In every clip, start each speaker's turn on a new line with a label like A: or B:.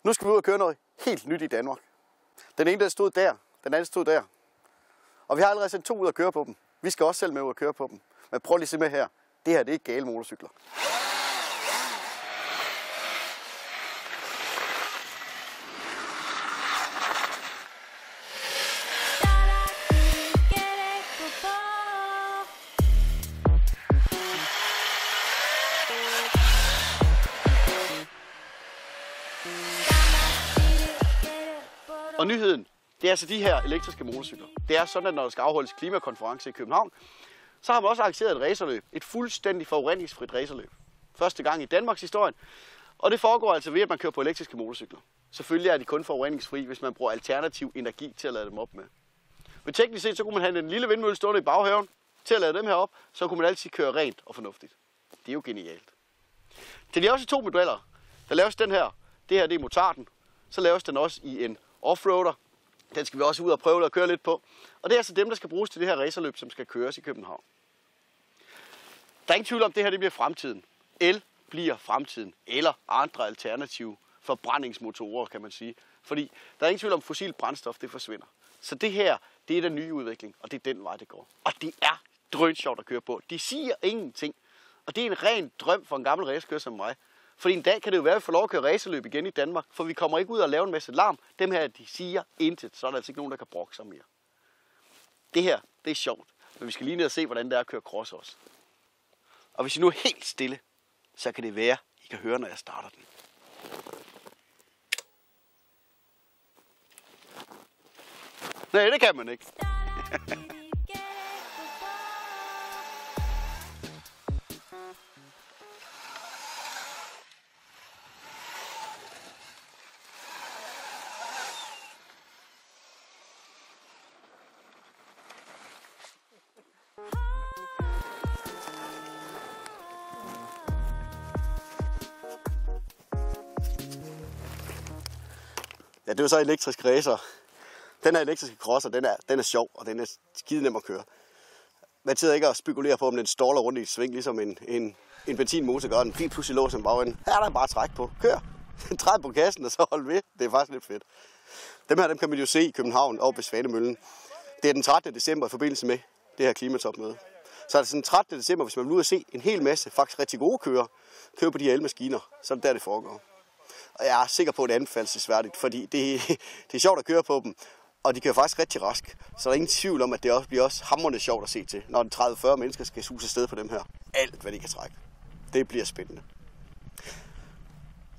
A: Nu skal vi ud og køre noget helt nyt i Danmark. Den ene der stod der, den anden stod der. Og vi har allerede sendt 2 ud at køre på dem. Vi skal også selv med ud at køre på dem. Men prøv lige at se med her. Det her, det er ikke gale motorcykler. Og nyheden, det er altså de her elektriske motorcykler. Det er sådan, at når der skal afholdes klimakonference i København, så har man også arrangeret et racerløb. Et fuldstændig forureningsfrit racerløb. Første gang i Danmarks historie. Og det foregår altså ved, at man kører på elektriske motorcykler. Selvfølgelig er de kun forureningsfri, hvis man bruger alternativ energi til at lade dem op med. Men teknisk set, så kunne man have en lille vindmølle stående i baghaven til at lade dem her op. Så kunne man altid køre rent og fornuftigt. Det er jo genialt. Til de også 2 modeller, der laves den her. Det her, det er motarden. Så laves den også i en offroader. Den skal vi også ud og prøve at køre lidt på. Og det er altså dem, der skal bruges til det her racerløb, som skal køres i København. Der er ingen tvivl om, at det her det bliver fremtiden. El bliver fremtiden. Eller andre alternative forbrændingsmotorer, kan man sige. Fordi der er ingen tvivl om, at fossilt brændstof det forsvinder. Så det her, det er den nye udvikling, og det er den vej, det går. Og det er drønsjovt at køre på. De siger ingenting. Og det er en ren drøm for en gammel racerkører som mig. Fordi en dag kan det jo være, at vi får lov at køre racerløb igen i Danmark, for vi kommer ikke ud og lave en masse larm. Dem her, de siger intet, så er der altså ikke nogen, der kan brokke sig mere. Det her, det er sjovt, men vi skal lige ned og se, hvordan det er at køre cross også. Og hvis I nu er helt stille, så kan det være, I kan høre, når jeg starter den. Nej, det kan man ikke. Ja, det er jo så elektrisk racer. Den her elektriske crosser, den er sjov, og den er skide nem at køre. Man sidder ikke og spekulerer på, om den ståler rundt i et sving, ligesom en benzinmotor gør. Den lige pludselig låser en bagenden. Her er der bare træk på. Kør! Træd på kassen, og så hold ved. Det er faktisk lidt fedt. Dem her, dem kan man jo se i København oppe ved Svanemøllen. Det er den 13. december i forbindelse med det her klimatopmøde. Så er det den 13. december, hvis man vil ud og se en hel masse faktisk rigtig gode kører på de her elmaskiner, så er det der, det foregår. Og jeg er sikker på, at det er anbefalelsesværdigt, fordi det er sjovt at køre på dem, og de kører faktisk rigtig rask. Så der er ingen tvivl om, at det også bliver hamrende sjovt at se til, når 30-40 mennesker skal suse afsted på dem her. Alt, hvad de kan trække. Det bliver spændende.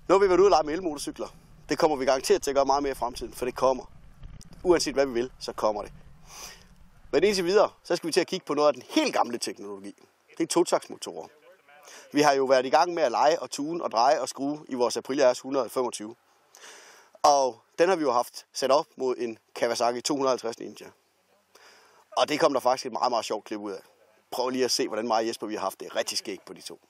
A: Nu har vi været ude og lege med elmotorcykler. Det kommer vi garanteret til at gøre meget mere i fremtiden, for det kommer. Uanset hvad vi vil, så kommer det. Men indtil videre, så skal vi til at kigge på noget af den helt gamle teknologi. Det er totaktsmotorer. Vi har jo været i gang med at lege og tune og dreje og skrue i vores Aprilia RS 125. Og den har vi jo haft sat op mod en Kawasaki 250 Ninja. Og det kom der faktisk et meget, meget sjovt klip ud af. Prøv lige at se, hvordan mig og Jesper vi har haft det rigtig skægt på de 2.